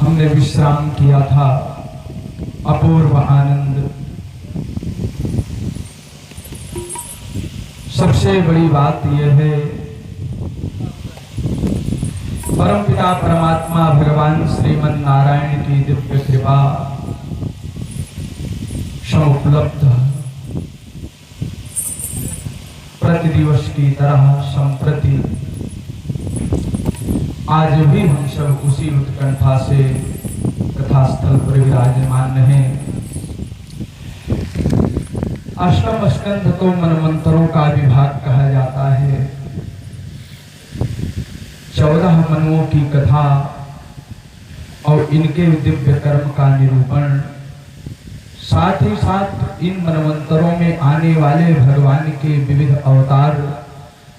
हमने विश्राम किया था। अपूर्व आनंद। सबसे बड़ी बात यह है, परमपिता परमात्मा भगवान श्रीमन नारायण की दिव्य कृपा समुपलब्ध प्रतिदिवस की तरह संप्रति आज भी हम सब उसी उत्कंठा से कथास्थल पर विराजमान हैं। अष्टम स्कंध तो मनमंत्रों का विभाग कहा जाता है। 14 मनुओं की कथा और इनके दिव्य कर्म का निरूपण, साथ ही साथ इन मनमंत्रों में आने वाले भगवान के विविध अवतार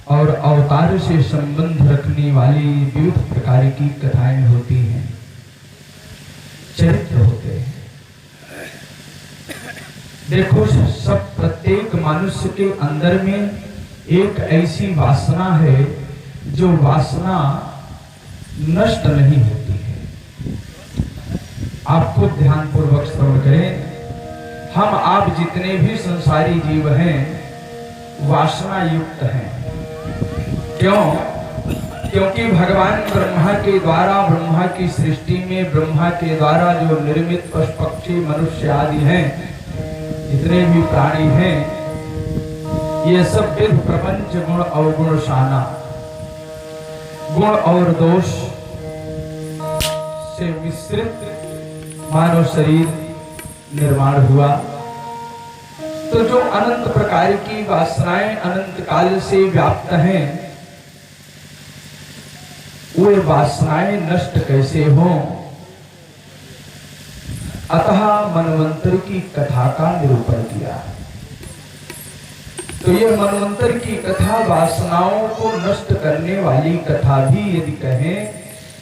और अवतार से संबंध रखने वाली विविध प्रकार की कथाएं होती हैं, चरित्र होते हैं। देखो, सब प्रत्येक मनुष्य के अंदर में एक ऐसी वासना है जो वासना नष्ट नहीं होती है। आपको ध्यानपूर्वक श्रवण करें। हम आप जितने भी संसारी जीव हैं वासना युक्त हैं। क्यों? क्योंकि भगवान ब्रह्मा के द्वारा, ब्रह्मा की सृष्टि में ब्रह्मा के द्वारा जो निर्मित पशु पक्षी मनुष्य आदि हैं, जितने भी प्राणी हैं, ये सब विध प्रपंच गुण अवगुण शाना, गुण और दोष से मिश्रित मानव शरीर निर्माण हुआ। तो जो अनंत प्रकार की वासनाएं अनंत काल से व्याप्त हैं, वे वासनाएं नष्ट कैसे हों? अतः मनवंतर की कथा का निरूपण किया। तो यह मनवंतर की कथा वासनाओं को नष्ट करने वाली कथा भी यदि कहें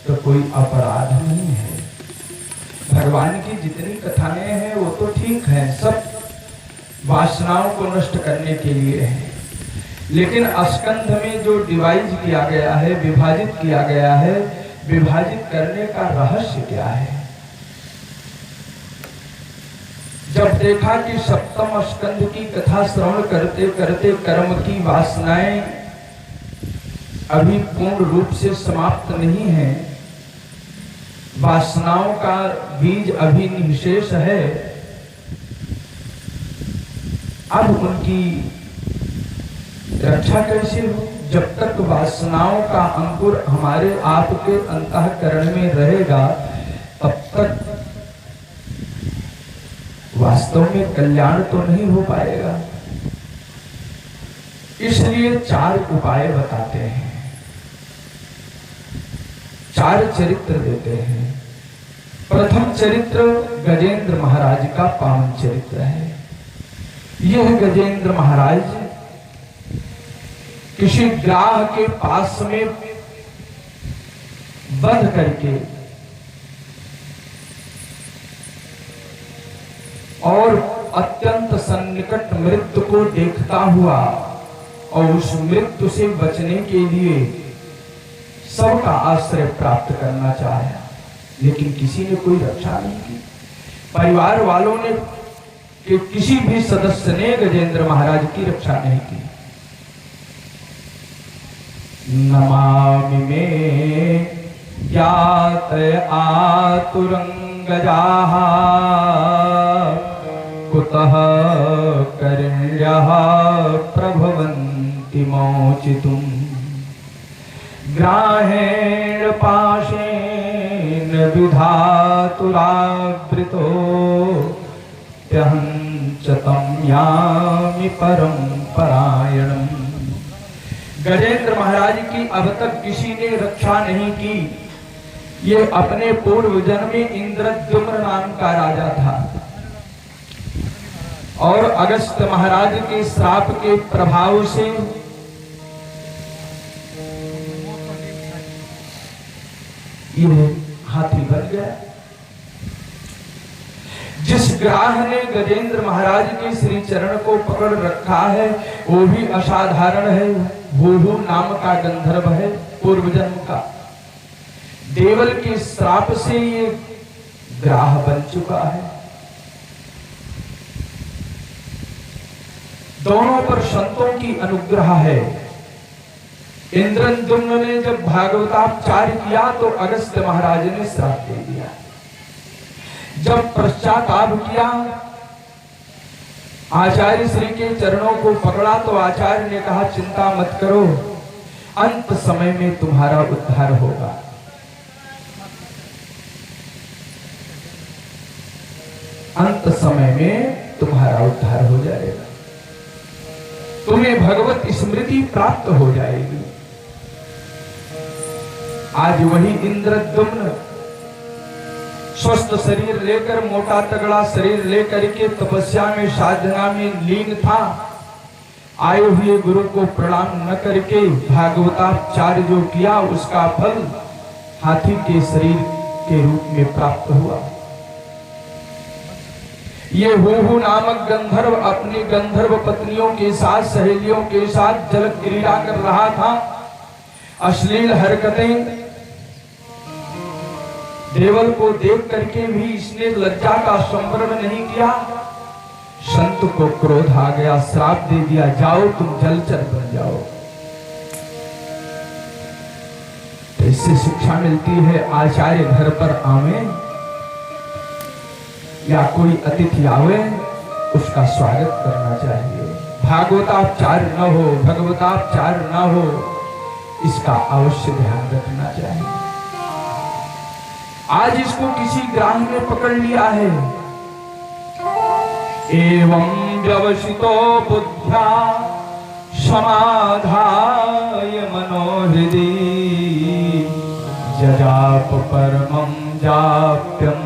तो कोई अपराध नहीं है। भगवान की जितनी कथाएं हैं वो तो ठीक है, सब वासनाओं को नष्ट करने के लिए है। लेकिन स्कंध में जो डिवाइड किया गया है, विभाजित किया गया है, विभाजित करने का रहस्य क्या है? जब देखा कि सप्तम स्कंध की कथा श्रवण करते करते कर्म की वासनाएं अभी पूर्ण रूप से समाप्त नहीं है, वासनाओं का बीज अभी निशेष है, अब उनकी रक्षा कैसे हो? जब तक वासनाओं का अंकुर हमारे आपके अंतःकरण में रहेगा, तब तक वास्तव में कल्याण तो नहीं हो पाएगा। इसलिए 4 उपाय बताते हैं, 4 चरित्र देते हैं। प्रथम चरित्र गजेंद्र महाराज का पावन चरित्र है। यह गजेंद्र महाराज किसी ग्राह के पास में बंध करके और अत्यंत सन्निकट मृत्यु को देखता हुआ और उस मृत्यु से बचने के लिए सबका आश्रय प्राप्त करना चाहा, लेकिन किसी ने कोई रक्षा नहीं की। परिवार वालों ने कि किसी भी सदस्य ने गजेंद्र महाराज की रक्षा नहीं की। नमामि में ज्ञात आतुरंगजाः कुतः करिण्यः प्रभवन्ति मोचितुम् ग्राहेण पाशेन विधातुरावृतो त्यहं च तं यामि परम परायणम्। गजेंद्र महाराज की अब तक किसी ने रक्षा नहीं की। ये अपने पूर्व जन्म में इंद्रद्युम्न नाम का राजा था और अगस्त महाराज के श्राप के प्रभाव से ये हाथी बन गया। जिस ग्राह ने गजेंद्र महाराज के श्री चरण को पकड़ रखा है वो भी असाधारण है। भूहू नाम का गंधर्व है, पूर्व जन्म का। देवल के श्राप से ये ग्राह बन चुका है। दोनों पर संतों की अनुग्रह है। इंद्रद्युम्न ने जब भागवतापचार्य किया तो अगस्त्य महाराज ने श्राप दे दिया। जब पश्चाताप किया, आचार्य श्री के चरणों को पकड़ा तो आचार्य ने कहा चिंता मत करो, अंत समय में तुम्हारा उद्धार होगा। अंत समय में तुम्हारा उद्धार हो जाएगा, तुम्हें भगवत स्मृति प्राप्त हो जाएगी। आज वही इंद्रद्युम्न स्वस्थ शरीर लेकर, मोटा तगड़ा शरीर लेकर के तपस्या में साधना में लीन था। आए हुए गुरु को प्रणाम न करके भागवताचार्य जो किया उसका फल हाथी के शरीर के रूप में प्राप्त हुआ। ये हूहू नामक गंधर्व अपनी गंधर्व पत्नियों के साथ, सहेलियों के साथ जल क्रीड़ा कर रहा था। अश्लील हरकतें देवल को देख करके भी इसने लज्जा का संवरण नहीं किया। संत को क्रोध आ गया, श्राप दे दिया, जाओ तुम जलचर बन जाओ। तो इससे शिक्षा मिलती है आचार्य घर पर आवे या कोई अतिथि आवे उसका स्वागत करना चाहिए। भागवतापचार्य न हो, भगवतापचार्य न हो, इसका अवश्य ध्यान रखना चाहिए। आज इसको किसी ग्राह ने पकड़ लिया है। एवं व्यवसितो बुद्ध्या समाधाय मनोहृदि जजाप परमं जाप्यं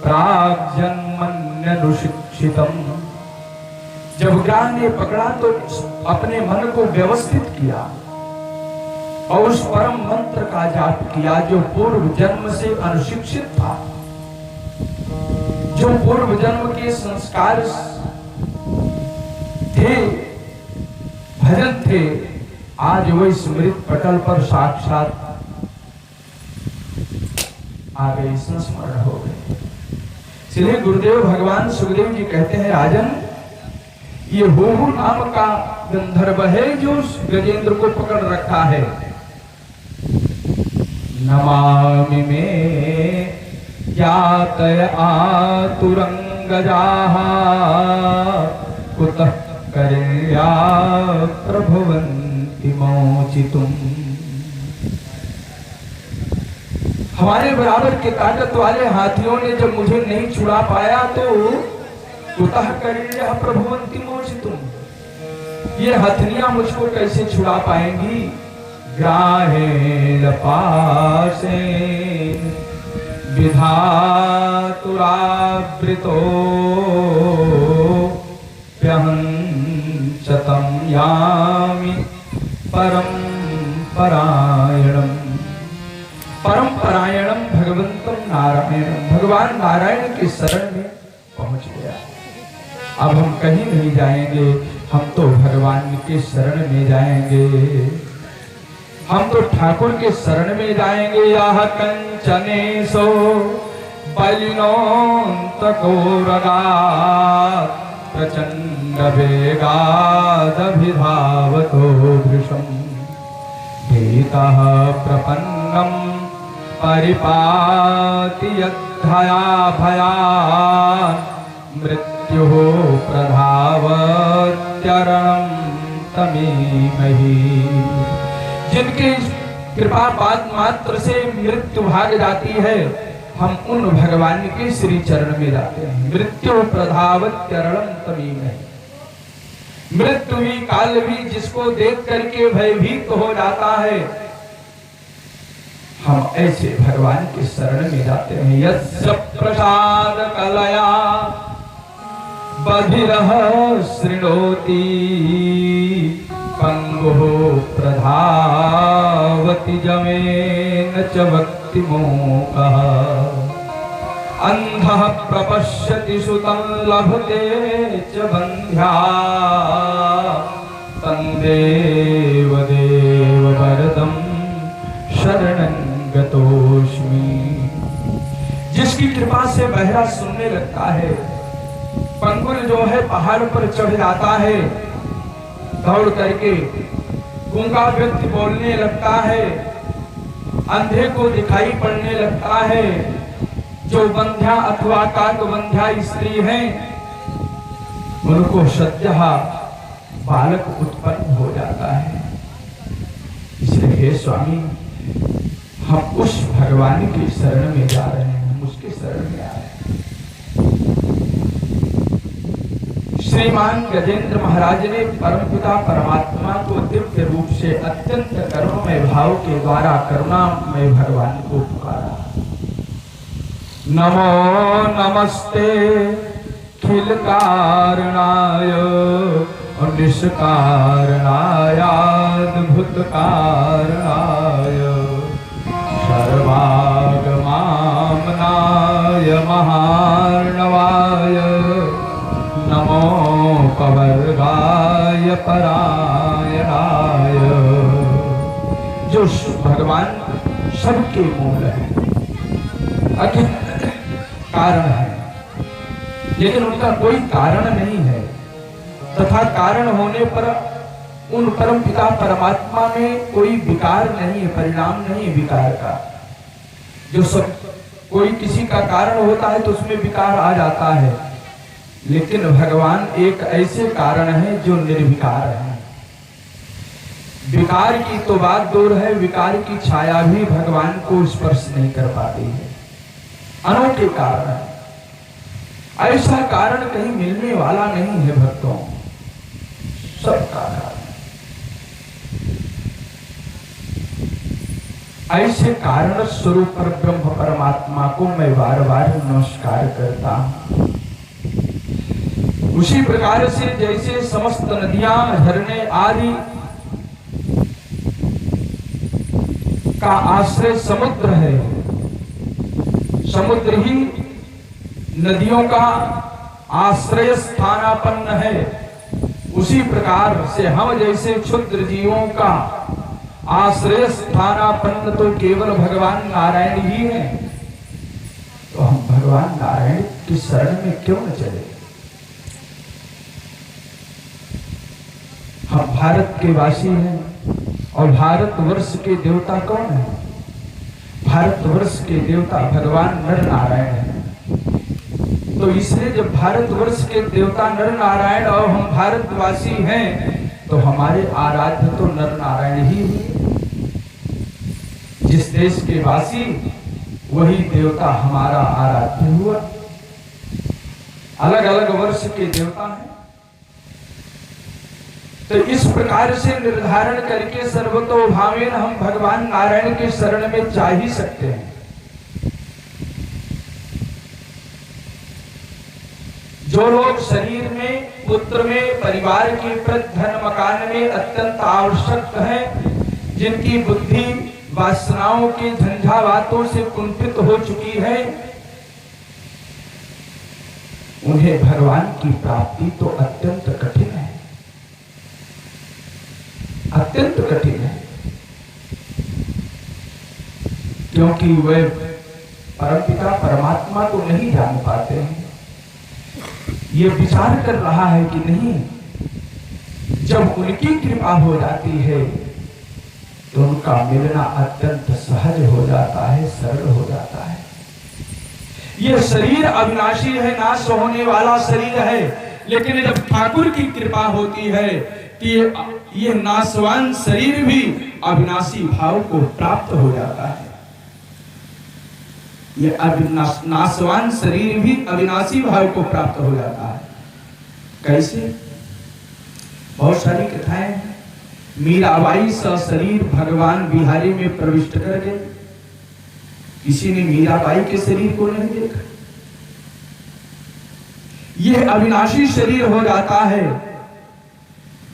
प्राग्जन्मन्यनुशिक्षितम्। जब ग्राह ने पकड़ा तो अपने मन को व्यवस्थित किया और उस परम मंत्र का जाप किया जो पूर्व जन्म से अनुशिक्षित था, जो पूर्व जन्म के संस्कार थे, भजन थे, आज वही स्मृत पटल पर साक्षात आ गए, संस्मरण हो गए। इसलिए गुरुदेव भगवान सुखदेव जी कहते हैं राजन, ये हूहू नाम का गंधर्व है जो गजेंद्र को पकड़ रखा है। नमामि मे ज्ञातय आतुरंगजाः कुतः करिण्या प्रभवन्ति मोचितुम्। हमारे बराबर के ताकत वाले हाथियों ने जब मुझे नहीं छुड़ा पाया तो कुतः करिण्या प्रभवन्ति मोचितुम्, ये हथनियां मुझको कैसे छुड़ा पाएंगी। ग्राहेण पाशेन विधातुरावृतो प्यहं च तं यामि परम परायणम्। परम परायणम भगवंतम नारायणम, भगवान नारायण के शरण में पहुंच गया। अब हम कहीं नहीं जाएंगे, हम तो भगवान के शरण में जाएंगे, हम तो ठाकुर के शरण में जाएंगे। यह कंचनेशो बलिनोऽन्तको रगात् प्रचंड वेगादभिधावतो भृशम् भीतः प्रपन्नम् परिपाति यद्धया भयान् मृत्युः प्रधावत्यरणं तमेमहि। जिनकी कृपा पाद मात्र से मृत्यु भाग जाती है, हम उन भगवान के श्री चरण में जाते हैं। मृत्यु प्रधावत्यरणं तमेमहि। मृत्यु भी काल भी जिसको देख करके भयभीत हो जाता है, हम ऐसे भगवान के शरण में जाते हैं। यस्य प्रसाद कलया बधिरः शृणोति पंगुः प्रधावति जमेन च भक्तिमोहः। अंधः प्रपश्यति सुतं लभते च बन्ध्या तं देवदेव वरदं शरणं गतोऽस्मि। जिसकी कृपा से बहरा सुनने लगता है, पंगुल जो है पहाड़ पर चढ़ जाता है, दौड़ करके गूंगा व्यक्ति बोलने लगता है, अंधे को दिखाई पड़ने लगता है, जो बंध्या अथवा काकबंध्या स्त्री हैं उनको सद्यः बालक उत्पन्न हो जाता है। इसलिए हे स्वामी, हम उस भगवान की शरण में जा रहे हैं, हम उसके शरण में आ रहे हैं। श्रीमान गजेंद्र महाराज ने परमपिता परमात्मा को दिव्य रूप से अत्यंत करुणामय भाव के द्वारा करुणामय भगवान को पुकारा। नमो नमस्ते खिल कारणाय निष्कारणाय अद्भुत कारणाय सर्वागमामनाय महार्णवाय नमो पवर्गाय परायणाय। जो भगवान सबके मूल है, अखिल कारण है, लेकिन उनका कोई कारण नहीं है, तथा कारण होने पर उन परम पिता परमात्मा में कोई विकार नहीं है, परिणाम नहीं है विकार का। जो सब कोई किसी का कारण होता है तो उसमें विकार आ जाता है, लेकिन भगवान एक ऐसे कारण है जो निर्विकार है। विकार की तो बात दूर है, विकार की छाया भी भगवान को स्पर्श नहीं कर पाती है। अनोखे कारण है, ऐसा कारण कहीं मिलने वाला नहीं है भक्तों, सबका कारण। ऐसे कारण स्वरूप पर ब्रह्म परमात्मा को मैं बार बार नमस्कार करता हूं। उसी प्रकार से जैसे समस्त नदियां, झरने आदि का आश्रय समुद्र है, समुद्र ही नदियों का आश्रय स्थानापन्न है, उसी प्रकार से हम जैसे क्षुद्र जीवों का आश्रय स्थानापन्न तो केवल भगवान नारायण ही है। तो हम भगवान नारायण की शरण में क्यों न चले। हम भारत के वासी हैं और भारतवर्ष के देवता कौन है? भारतवर्ष के देवता भगवान नर नारायण है। तो इसलिए जब भारतवर्ष के देवता नर नारायण और हम भारतवासी हैं, तो हमारे आराध्य तो नर नारायण ही हुए। जिस देश के वासी वही देवता हमारा आराध्य हुआ। अलग अलग वर्ष के देवता हैं। तो इस प्रकार से निर्धारण करके सर्वतोभावेन हम भगवान नारायण के शरण में जा ही सकते हैं। जो लोग शरीर में, पुत्र में, परिवार के प्रति, धन मकान में अत्यंत आवश्यक हैं, जिनकी बुद्धि वासनाओं के झंझावातों से कुंठित हो चुकी है, उन्हें भगवान की प्राप्ति तो अत्यंत कठिन है, अत्यंत कठिन है। क्योंकि वे परमपिता परमात्मा को नहीं जान पाते हैं। ये विचार कर रहा है कि नहीं, जब उनकी कृपा हो जाती है तो उनका मिलना अत्यंत सहज हो जाता है, सरल हो जाता है। यह शरीर अविनाशी है, नाश होने वाला शरीर है, लेकिन जब ठाकुर की कृपा होती है कि ये नाशवान शरीर भी अविनाशी भाव को प्राप्त हो जाता है। ये नाशवान शरीर भी अविनाशी भाव को प्राप्त हो जाता है। कैसे? बहुत सारी कथाएं हैं। मीराबाई सा शरीर भगवान बिहारी में प्रविष्ट कर गए। किसी ने मीराबाई के शरीर को नहीं देखा। यह अविनाशी शरीर हो जाता है।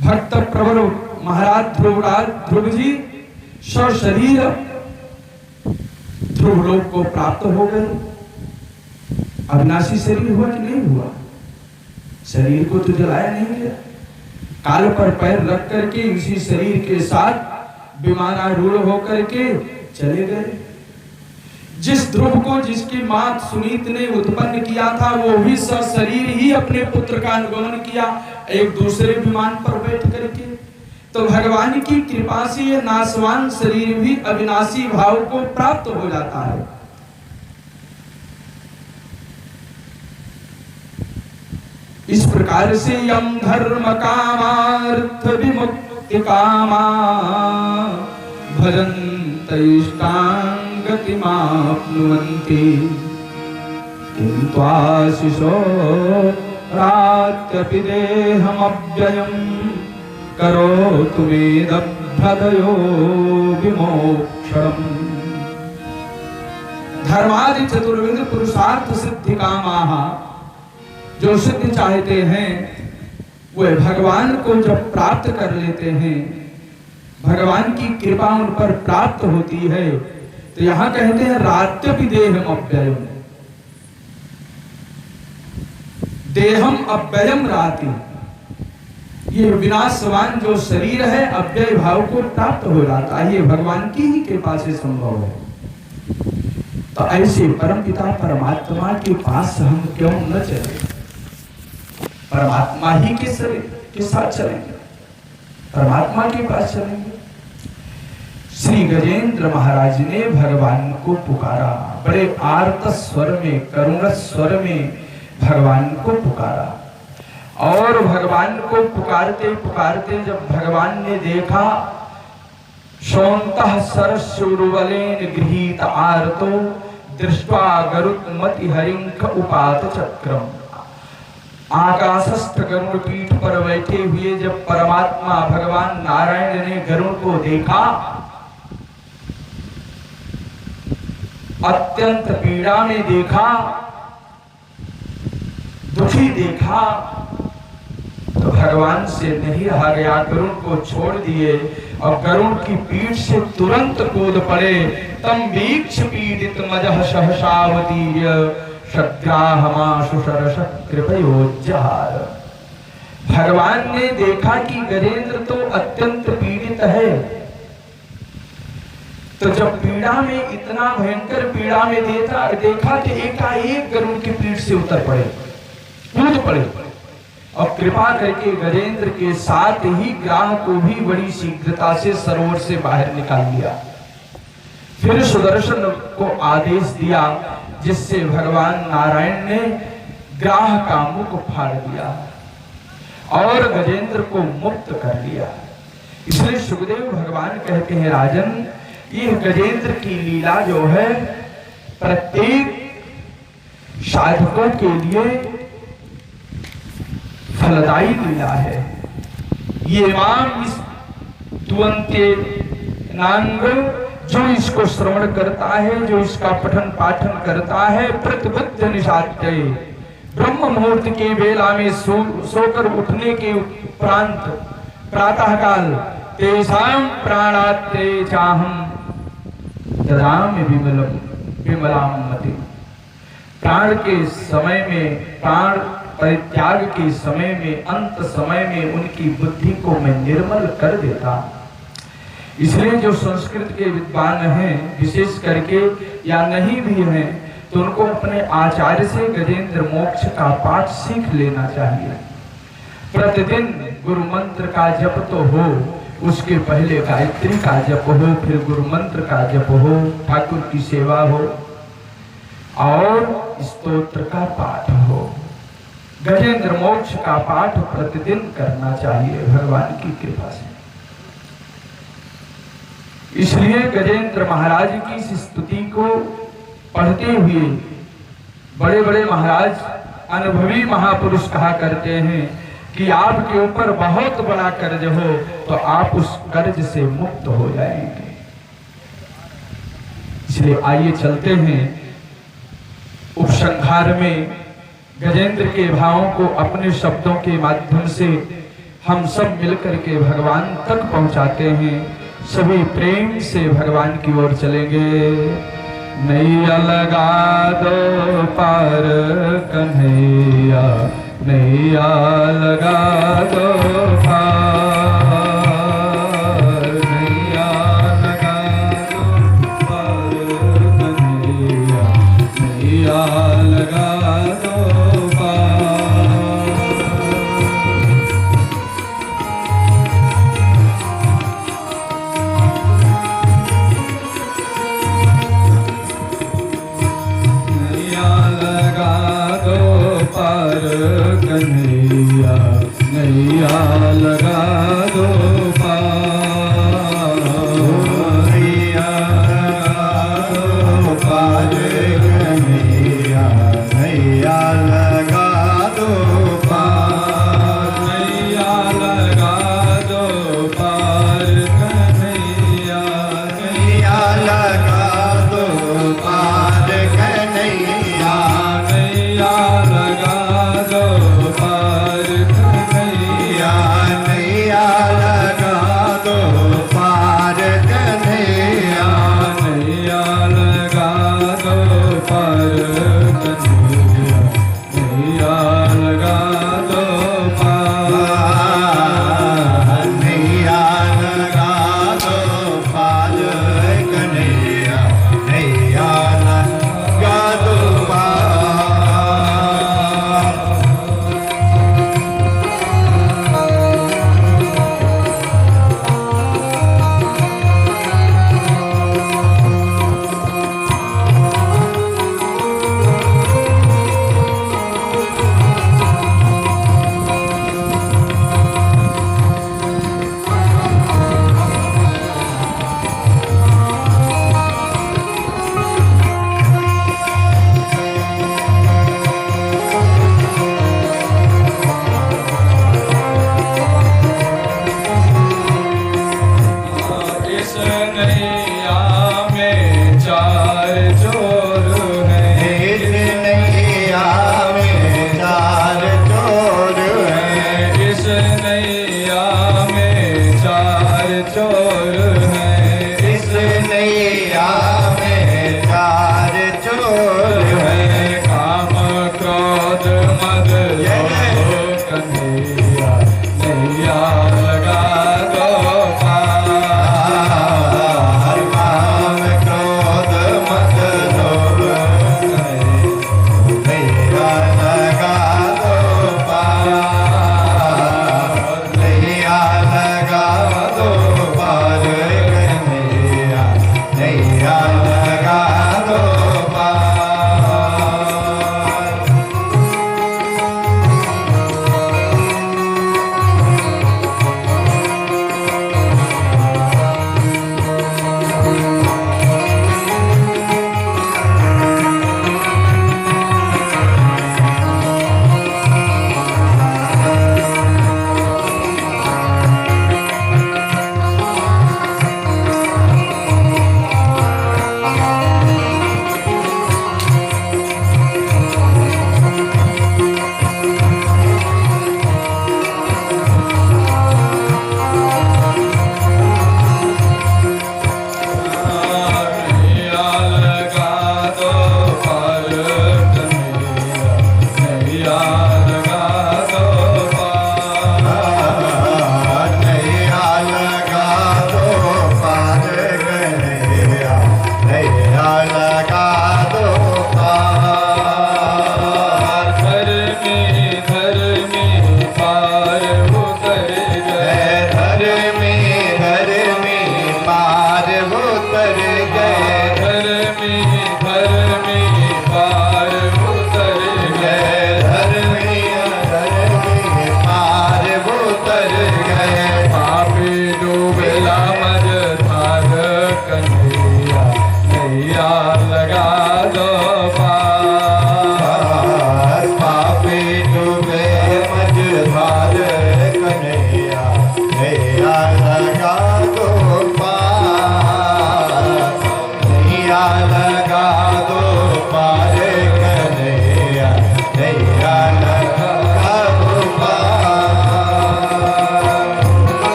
भक्त प्रबल महाराज ध्रुव जी शरीर ध्रुवलोक को प्राप्त हो गए। अविनाशी शरीर हुआ कि नहीं हुआ? शरीर को तो जलाया नहीं गया। काल पर पैर रख करके इसी शरीर के साथ विमानारूढ़ होकर के चले गए। जिस ध्रुव को जिसकी मां सुनीत ने उत्पन्न किया था, वो भी शरीर ही अपने पुत्र का अनुगमन किया एक दूसरे विमान पर बैठ करके। तो भगवान की कृपा से ये नाशवान शरीर भी अविनाशी भाव को प्राप्त हो जाता है। इस प्रकार से यम धर्म कामार्थ विमुक्ति कामा भजन्त इष्टां गतिमाप्नुवन्ति किन्तु आशिषो रात्यपि देहमव्ययम् करोतु मेदभ्यदयो विमोक्षणम्। धर्मादि चतुर्विध पुरुषार्थ सिद्धि कामाः, जो सिद्धि चाहते हैं वे भगवान को जब प्राप्त कर लेते हैं, भगवान की कृपा उन पर प्राप्त होती है, तो यहां कहते हैं रात्यपि देहम अव्ययम। देहम अव्ययम राति, ये विनाशवान जो शरीर है अव्यय भाव को प्राप्त हो जाता है। ये भगवान की ही कृपा से संभव है। तो ऐसे परमपिता परमात्मा के पास हम क्यों न चले? परमात्मा ही के साथ चलेंगे, परमात्मा के पास चलेंगे। श्री गजेंद्र महाराज ने भगवान को पुकारा, बड़े आर्त स्वर में, करुण स्वर में भगवान को पुकारा। और भगवान को पुकारते पुकारते जब भगवान ने देखा, शोन्तः सरस्वरुवलेन गृहीत आर्तो दृष्ट्वा गरुत्मति हरिंख उपात चक्रम। आकाशस्थ गरुड़ पीठ पर बैठे हुए जब परमात्मा भगवान नारायण ने गरुड़ को देखा, अत्यंत पीड़ा में देखा, दुखी देखा, तो भगवान से नहीं रहा गया, गरुड़ को छोड़ दिए और गरुड़ की पीठ से तुरंत कूद पड़े। तम वीक्ष पीडित मजः सहसावतीर्य शग्राहमाशु शरश कृपयोज्जहार। भगवान ने देखा कि गजेंद्र तो अत्यंत पीड़ित है, तो जब पीड़ा में, इतना भयंकर पीड़ा में देखा कि एकाएक गरुड़ की पीठ से उतर पड़े, कूद पड़े और कृपा करके गजेंद्र के साथ ही ग्राह को भी बड़ी शीघ्रता से सरोवर से बाहर निकाल लिया। फिर सुदर्शन को आदेश दिया, जिससे भगवान नारायण ने ग्राह का मुख फाड़ दिया और गजेंद्र को मुक्त कर लिया। इसलिए सुखदेव भगवान कहते हैं, राजन, ये गजेंद्र की लीला जो है प्रत्येक साधकों के लिए फलदायी लीला है। ये माम तुअन्ते नांग, जो इसको श्रवण करता है, जो इसका पठन पाठन करता है, प्रतिबुद्ध निशात्य, ब्रह्म मुहूर्त के वेला में सोकर उठने के उपरांत प्रातः काल तेषां प्राणात्रे चाहम ददामि विमलाम मति। प्राण के समय में, प्राण परित्याग के समय में, अंत समय में उनकी बुद्धि को मैं निर्मल कर देता। इसलिए जो संस्कृत के विद्वान हैं, विशेष करके, या नहीं भी हैं, तो उनको अपने आचार्य से गजेंद्र मोक्ष का पाठ सीख लेना चाहिए। प्रतिदिन गुरु मंत्र का जप तो हो, उसके पहले गायत्री का जप हो, फिर गुरु मंत्र का जप हो, ठाकुर की सेवा हो और स्तोत्र का पाठ हो। गजेंद्र मोक्ष का पाठ प्रतिदिन करना चाहिए भगवान की कृपा से। इसलिए गजेंद्र महाराज की इस स्तुति को पढ़ते हुए बड़े बड़े महाराज, अनुभवी महापुरुष कहा करते हैं कि आपके ऊपर बहुत बड़ा कर्ज हो तो आप उस कर्ज से मुक्त हो जाएंगे। इसलिए आइए चलते हैं उपसंहार में गजेंद्र के भावों को अपने शब्दों के माध्यम से हम सब मिलकर के भगवान तक पहुंचाते हैं। सभी प्रेम से भगवान की ओर चलेंगे। नैया लगा दो पार कन्हैया, नैया लगा दो पार, नैया लगा दो पार कन्हैया, नैया लगा दो पार। नैया लगा दो पार कन्हैया, नैया लगा दो पार, नैया लगा दो पार कन्हैया, नैया लगा दो पार, नैया लगा दो पार कन्हैया, नैया लगा दो पार कन्हैया, नैया लगा दो पार कन्हैया, नैया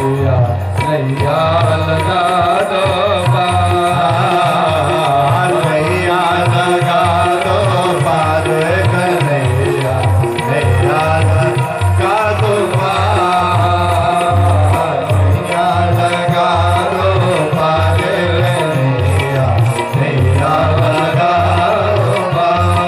कन्हैया नैया लगा दो पार, नैया लगा दो पार कन्हैया नैया लगा दो पार, नैया लगा दो पार कन्हैया नैया लगा दो पार।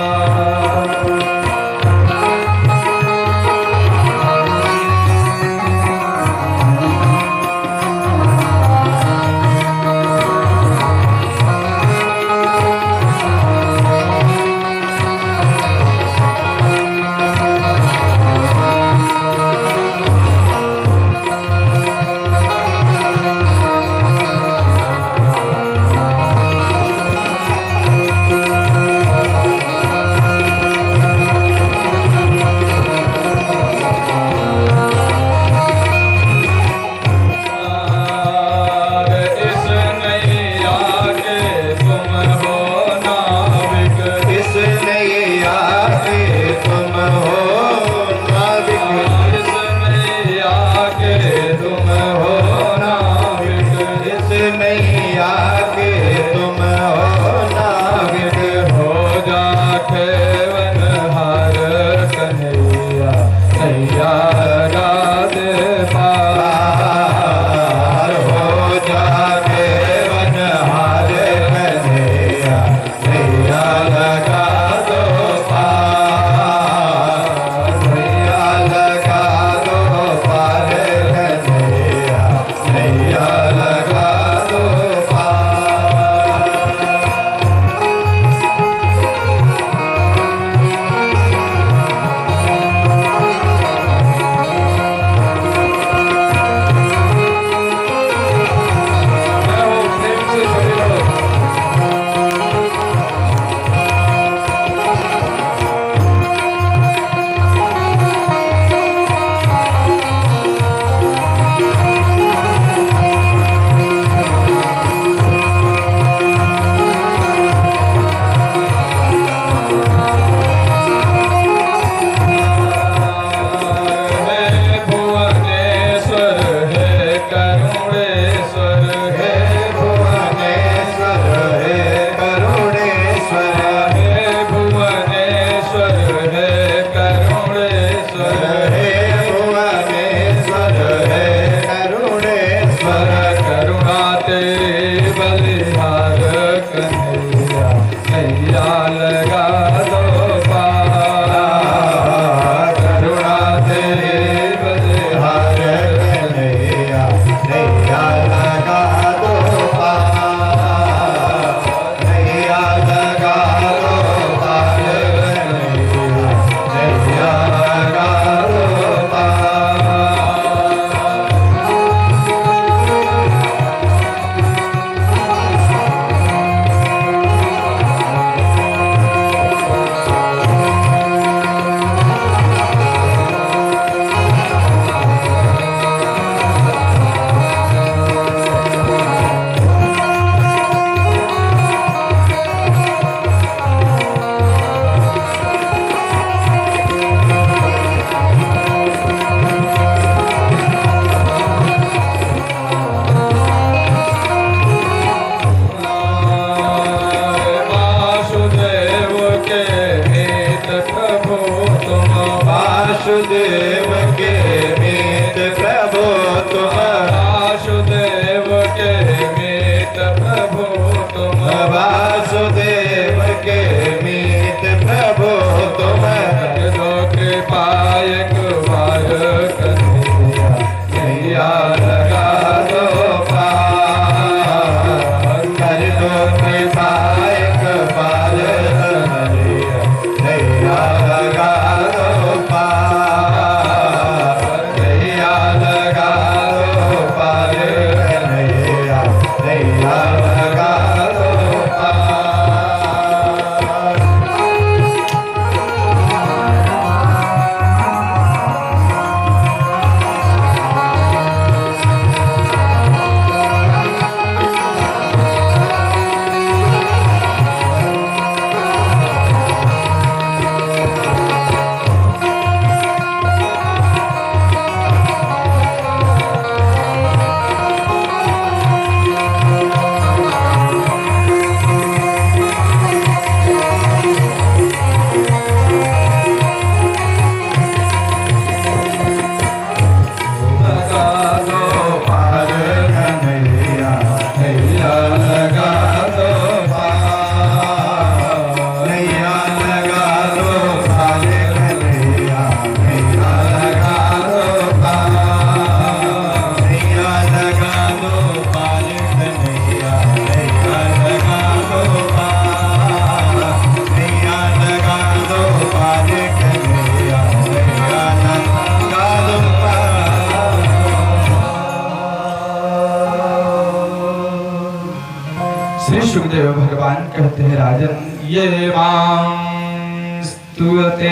श्री सुखदेव भगवान कहते हैं राजन ये मां स्तुते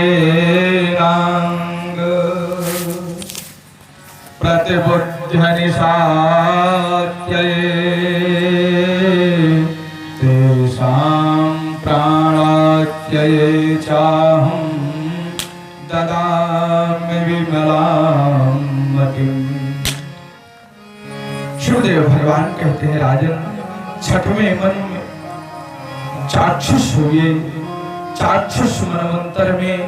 नांग प्रतिबुद्ध निशात्ये तेषां प्राणात्ये चाहं ददामि विमलां मतिम्। शिवदेव भगवान कहते हैं राजन छठवें मन में चाक्षुष हुए, चाक्षुष मनवंतर में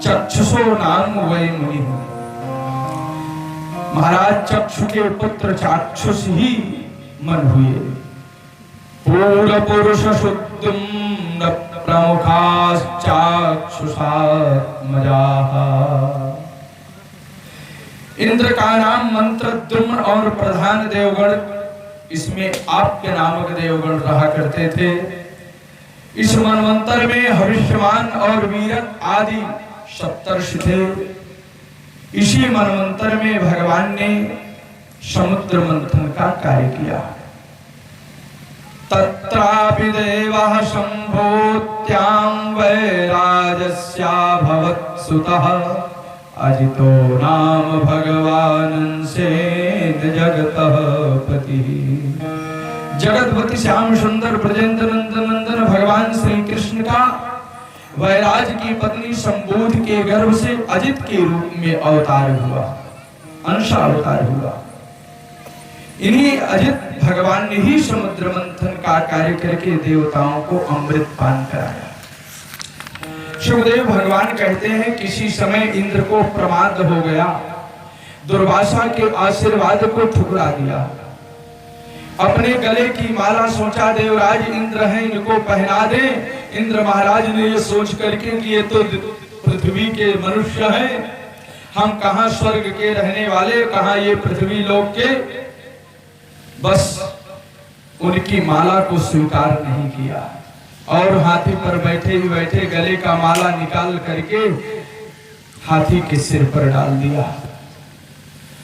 चक्षुषो नाम वै मुनि हुए। महाराज चक्षु के पुत्र चाक्षुष ही मन हुए। पूर्ण पुरुष शुद्धम न प्रमुखाश्चाक्षुषात्मजाः। इंद्र का नाम मंत्र द्रुम्न और प्रधान देवगण, इसमें आपके नामक देवगण रहा करते थे। इस मनवंतर में हविष्यमान और वीरक आदि सप्तर्षि थे। इसी मनवंतर में भगवान ने समुद्र मंथन का कार्य किया। तत्रापि देवः संभूत्यां वैराजस्याभवत् सुतः अजितो नाम भगवानंसेन जगतः पतिः। जगतपति श्याम सुंदर ब्रजेंद्र नंदन भगवान श्री कृष्ण का वैराज की पत्नी संबोध के गर्भ से अजित के रूप में अवतार हुआ, अंश अवतार हुआ। इन्हीं अजित भगवान ने ही समुद्र मंथन का कार्य करके देवताओं को अमृत पान कराया। शिवदेव भगवान कहते हैं किसी समय इंद्र को प्रमाद हो गया, दुर्वासा के आशीर्वाद को ठुकरा दिया। अपने गले की माला सोचा देवराज इंद्र हैं, इनको पहना दे। इंद्र महाराज ने ये सोच करके कि ये तो पृथ्वी के मनुष्य हैं, हम कहां स्वर्ग के रहने वाले, कहां ये पृथ्वी लोक के, बस उनकी माला को स्वीकार नहीं किया और हाथी पर बैठे ही बैठे गले का माला निकाल करके हाथी के सिर पर डाल दिया।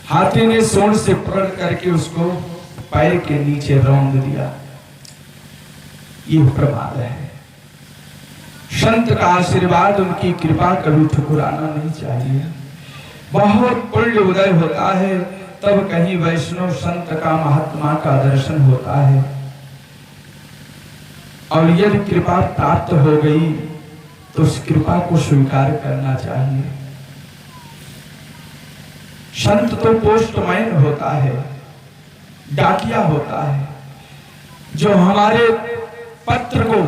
हाथी ने सूंड से पकड़ करके उसको पैर के नीचे रौंद दिया। ये प्रमाद है। संत का आशीर्वाद, उनकी कृपा कभी ठुकराना नहीं चाहिए। बहुत पुण्य उदय होता है तब कहीं वैष्णव संत का महात्मा का दर्शन होता है। और यदि कृपा प्राप्त हो गई तो उस कृपा को स्वीकार करना चाहिए। संत तो पोस्टमैन होता है, डाकिया होता है, जो हमारे पत्र को,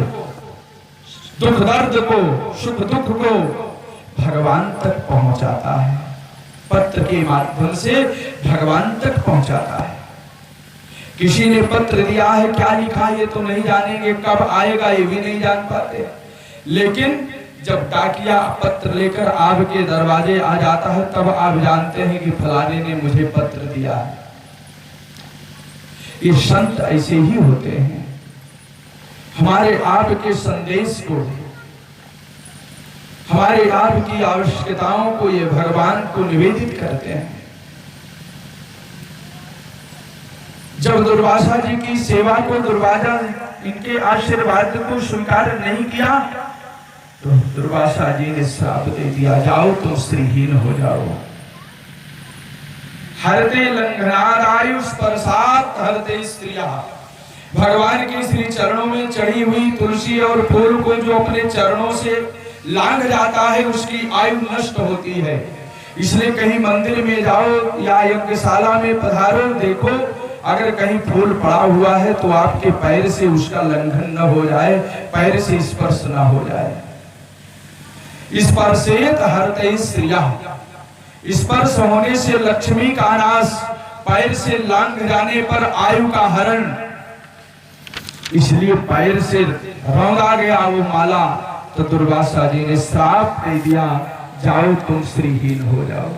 दुख दर्द को, सुख दुख को भगवान तक पहुंचाता है। पत्र के माध्यम से भगवान तक पहुंचाता है। किसी ने पत्र दिया है, क्या लिखा ये तो नहीं जानेंगे, कब आएगा ये भी नहीं जान पाते। लेकिन जब डाकिया पत्र लेकर आपके दरवाजे आ जाता है तब आप जानते हैं कि फलाने ने मुझे पत्र दिया है। ये संत ऐसे ही होते हैं। हमारे आपके संदेश को, हमारे आपकी आवश्यकताओं को ये भगवान को निवेदित करते हैं। जब दुर्वासा जी की सेवा को दुर्वासा इनके आशीर्वाद को स्वीकार नहीं किया तो दुर्वासा जी ने श्राप दे दिया, जाओ तुम श्रीहीन हो जाओ। हरते लंघनादायु स्पर्शात हरते स्त्रिया। भगवान के श्री चरणों में चढ़ी हुई तुलसी और फूल को जो अपने चरणों से लांघ जाता है उसकी आयु नष्ट होती है। इसलिए कहीं मंदिर में जाओ या यज्ञशाला में पधारो, देखो अगर कहीं फूल पड़ा हुआ है तो आपके पैर से उसका लंघन न हो जाए, पैर से स्पर्श न हो जाए। स्पर्शेत हरते स्त्रिया। स्पर्श होने से लक्ष्मी का नाश, पैर से लांघ जाने पर आयु का हरण। इसलिए पैर से रौंदा गया वो माला तो दुर्वासा जी ने श्राप दे दिया, जाओ तुम श्रीहीन हो जाओ।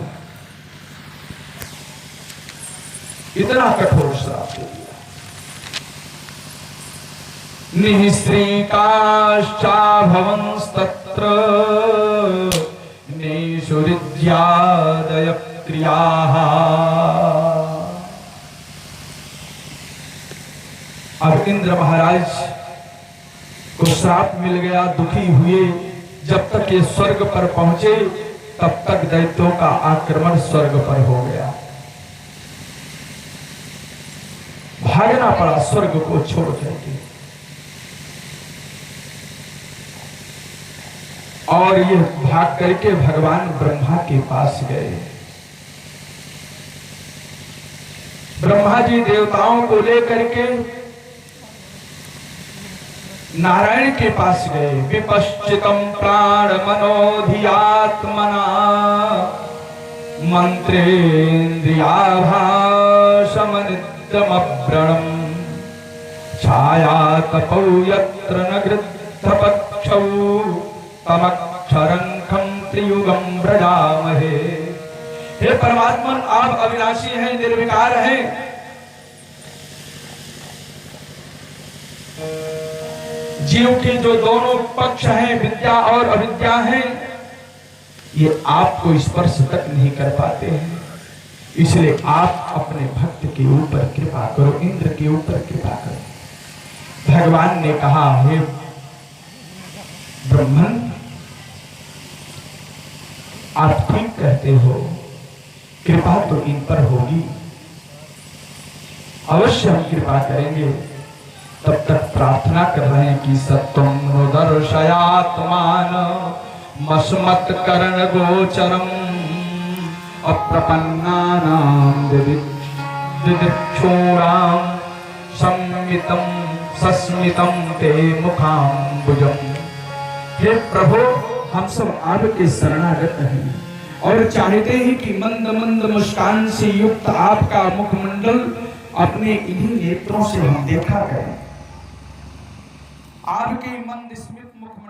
इतना कठोर श्राप दे दिया। निःश्रीकाश्चा भवंस्तत्र नैषुरिद्यादय क्रियाः। अब इंद्र महाराज को श्राप मिल गया, दुखी हुए। जब तक ये स्वर्ग पर पहुंचे तब तक दैत्यों का आक्रमण स्वर्ग पर हो गया। भागना पड़ा स्वर्ग को छोड़ करके। और ये भाग करके भगवान ब्रह्मा के पास गए। ब्रह्मा जी देवताओं को लेकर के नारायण के पास गए। विपश्चितम प्राण मनोधियात्मना मंत्रेन्द्रियाभासमनित्यमव्रणम् छाया तपौ यत्र न गृद्धपक्षौ तमक्षरंखं त्रियुगं व्रजामहे। हे परमात्मा, आप अविनाशी हैं, निर्विकार हैं। जीव के जो दोनों पक्ष हैं, विद्या और अविद्या हैं, ये आपको स्पर्श तक नहीं कर पाते हैं। इसलिए आप अपने भक्त के ऊपर कृपा करो, इंद्र के ऊपर कृपा करो। भगवान ने कहा, हे ब्रह्मन, आप ठीक कहते हो, कृपा तो इन पर होगी, अवश्य हम कृपा करेंगे। तब तक प्रार्थना कर रहे हैं कि सत्वं दर्शयात्मान मस्मत् करण गोचरम अप्रपन्नानां दिदिक्षूणां सम्मितं सस्मितं ते मुखाम्बुजम्। हे प्रभु, हम सब आपके शरणागत हैं और चाहते हैं कि मंद मंद मुस्कान से युक्त आपका मुखमंडल अपने इन्हीं नेत्रों से हम देखा करें। आपके मंद स्मित मुखमंडल